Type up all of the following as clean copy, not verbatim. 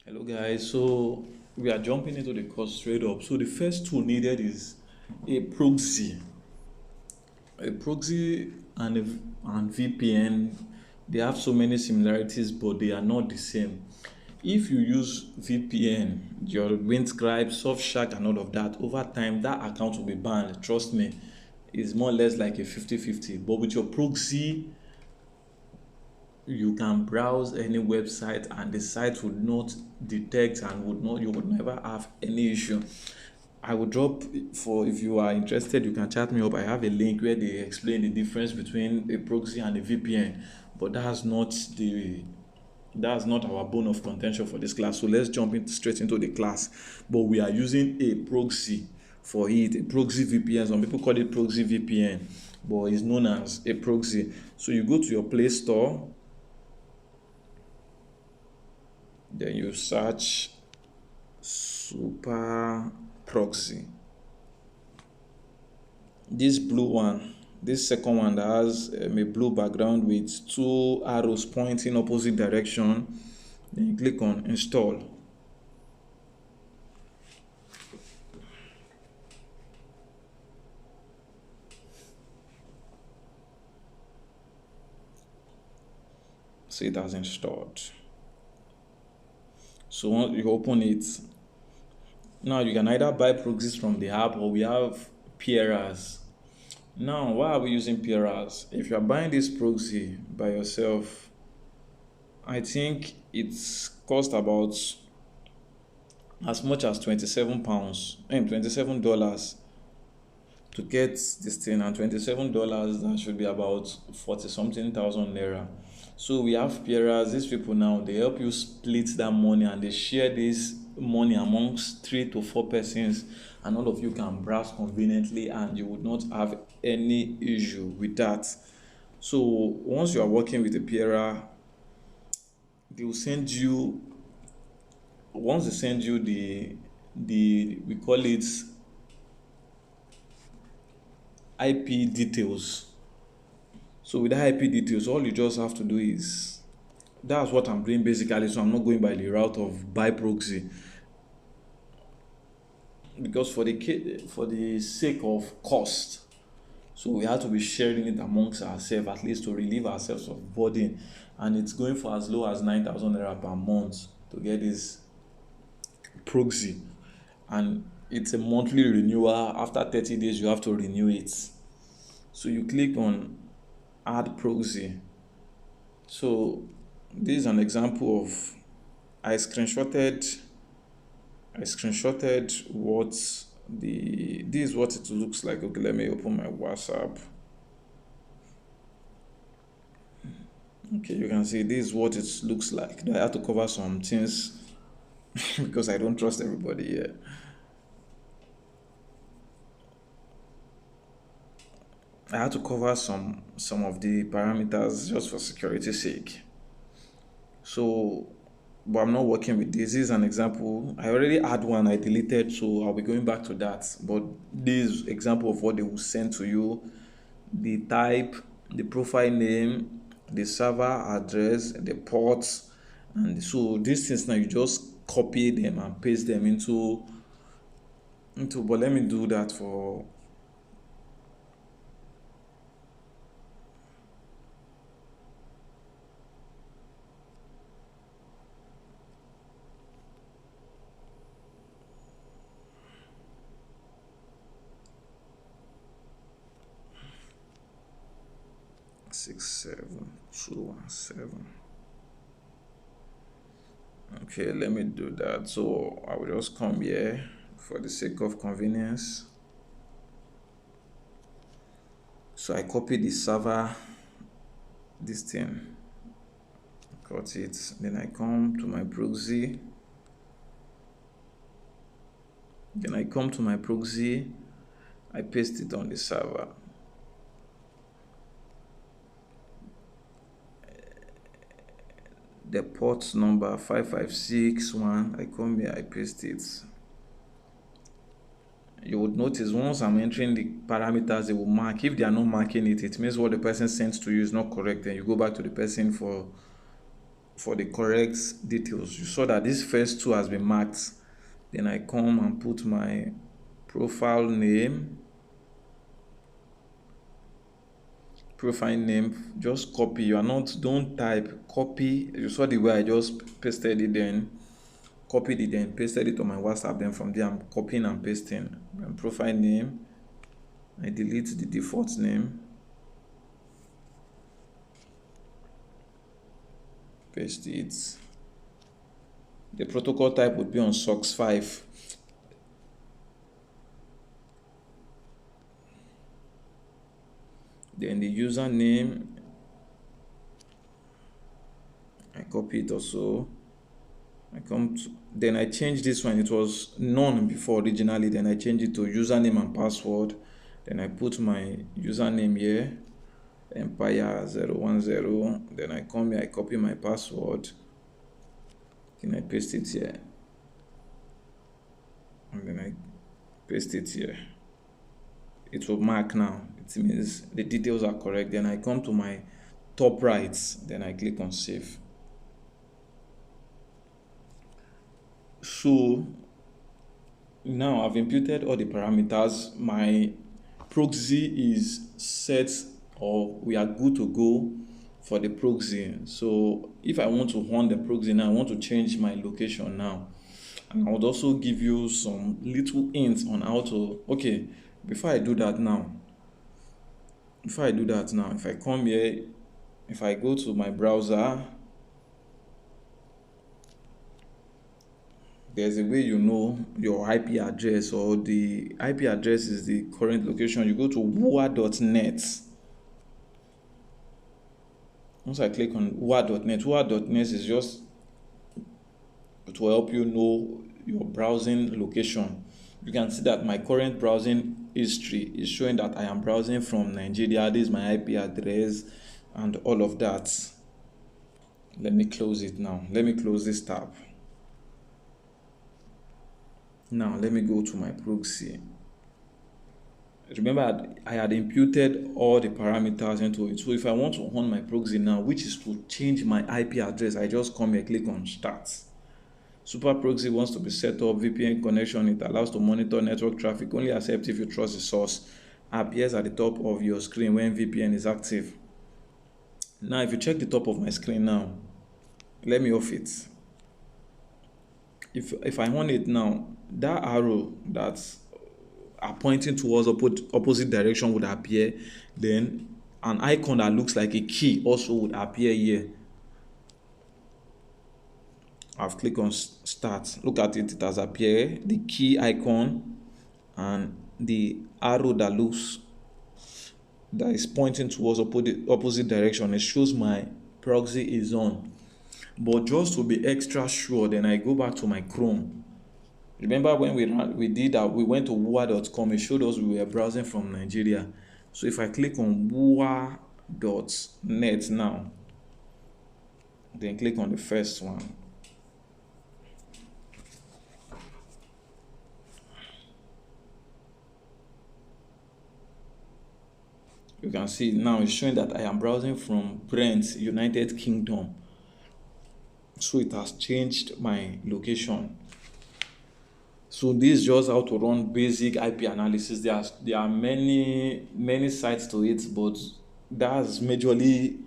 Hello guys, so we are jumping into the course straight up. So the first tool needed is a proxy. A proxy and VPN, they have so many similarities, but they are not the same. If you use VPN, your Windscribe, Surfshark, and all of that, over time that account will be banned. Trust me, it's more or less like a 50-50. But with your proxy, you can browse any website and the site would not detect and would not you would never have any issue. I will drop, for if you are interested, you can chat me up. I have a link where they explain the difference between a proxy and a VPN, but that's not our bone of contention for this class. So let's jump straight into the class. But we are using a proxy for it, a proxy VPN. Some people call it proxy VPN, but it's known as a proxy. So you go to your Play Store, then you search super proxy. This blue one, this second one that has a blue background with two arrows pointing opposite direction, then you click on install. So it has installed. So once you open it, now you can either buy proxies from the app, or we have peerers. Now, why are we using peerers? If you are buying this proxy by yourself, I think it's cost about as much as £27, $27 to get this thing, and $27 that should be about 40 something thousand naira. So we have peerers. These people now, they help you split that money and they share this money amongst 3 to 4 persons, and all of you can browse conveniently and you would not have any issue with that. So once you are working with a peerer, they will send you, once they send you the we call it IP details. So with the IP details, all you just have to do is, that's what I'm doing basically. So I'm not going by the route of buy proxy, because for the sake of cost, so we have to be sharing it amongst ourselves, at least to relieve ourselves of burden. And it's going for as low as 9,000 naira per month to get this proxy, and it's a monthly renewal. After 30 days you have to renew it. So you click on add proxy. So this is an example of, I screenshotted what this is what it looks like. Okay, let me open my WhatsApp. Okay, you can see this is what it looks like. I have to cover some things because I don't trust everybody here. I had to cover some of the parameters just for security sake. So, but I'm not working with this. This is an example. I already had one I deleted, so I'll be going back to that. But this example of what they will send to you, the type, the profile name, the server address, the ports, and so these things now you just copy them and paste them into. But let me do that for 67217. Okay, let me do that. So I will just come here for the sake of convenience. So I copy the server, this thing, cut it, then I come to my proxy. I paste it on the server. The port number 5561, I come here, I paste it. You would notice once I'm entering the parameters, they will mark. If they are not marking it, it means what the person sent to you is not correct. Then you go back to the person for for the correct details. You saw that this first two has been marked. Then I come and put my profile name. Profile name, just copy. You are not, don't type, copy. You saw the way I just pasted it, then copied it, then pasted it on my WhatsApp. Then from there, I'm copying and pasting. And profile name, I delete the default name, paste it. The protocol type would be on SOCKS 5. Then the username, I copy it also. Then I change this one. It was none before originally. Then I change it to username and password. Then I put my username here, Empire010. Then I come here, I copy my password. Then I paste it here. And then I paste it here. It will mark now. It means the details are correct. Then I come to my top right. Then I click on save. So now I've imputed all the parameters. My proxy is set, or we are good to go for the proxy. So if I want to run the proxy now, I want to change my location now. And I would also give you some little hints on how to, okay, before I do that now, if I come here, if I go to my browser, there's a way you know your IP address, or the IP address is the current location. You go to wua.net. Once I click on wua.net is just to help you know your browsing location. You can see that my current browsing history is showing that I am browsing from Nigeria. This is my IP address and all of that. Let me close it now. Let me close this tab. Now let me go to my proxy. Remember, I had imputed all the parameters into it. So if I want to run my proxy now, which is to change my IP address, I just come here, click on start. Super proxy wants to be set up, VPN connection. It allows to monitor network traffic. Only accept if you trust the source. Appears at the top of your screen when VPN is active. Now if you check the top of my screen now, let me off it. If I on it now, that arrow that's pointing towards opposite direction would appear. Then an icon that looks like a key also would appear here. I've clicked on start. Look at it, it has appeared, the key icon and the arrow that is pointing towards opposite direction. It shows my proxy is on. But just to be extra sure, then I go back to my Chrome. Remember when we did that, we went to wua.com, it showed us we were browsing from Nigeria. So if I click on wua.net now, then click on the first one, you can see now it's showing that I am browsing from Brent, United Kingdom. So it has changed my location. So this is just how to run basic IP analysis. There are many sides to it, but that's majorly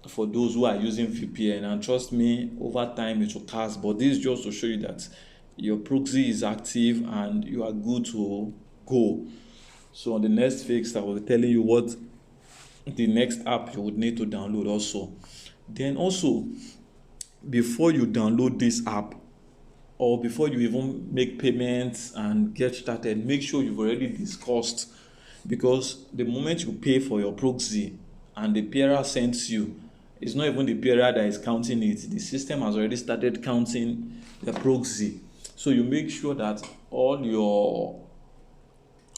for those who are using VPN. And trust me, over time it will cast. But this is just to show you that your proxy is active and you are good to go. So on the next fix, I will be telling you what the next app you would need to download also. Then also, before you download this app, or before you even make payments and get started, make sure you've already discussed, because the moment you pay for your proxy and the peerer sends you, it's not even the peerer that is counting it. The system has already started counting the proxy. So you make sure that all your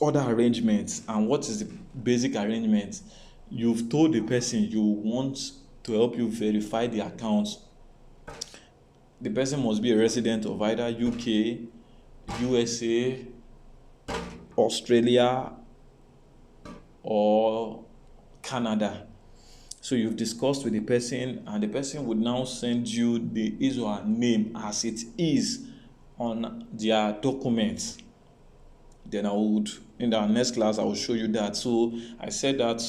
other arrangements, and what is the basic arrangement, you've told the person you want to help you verify the account. The person must be a resident of either UK, USA, Australia, or Canada. So you've discussed with the person, and the person would now send you the his or her name as it is on their documents. Then I would, in our next class, I will show you that. So I said that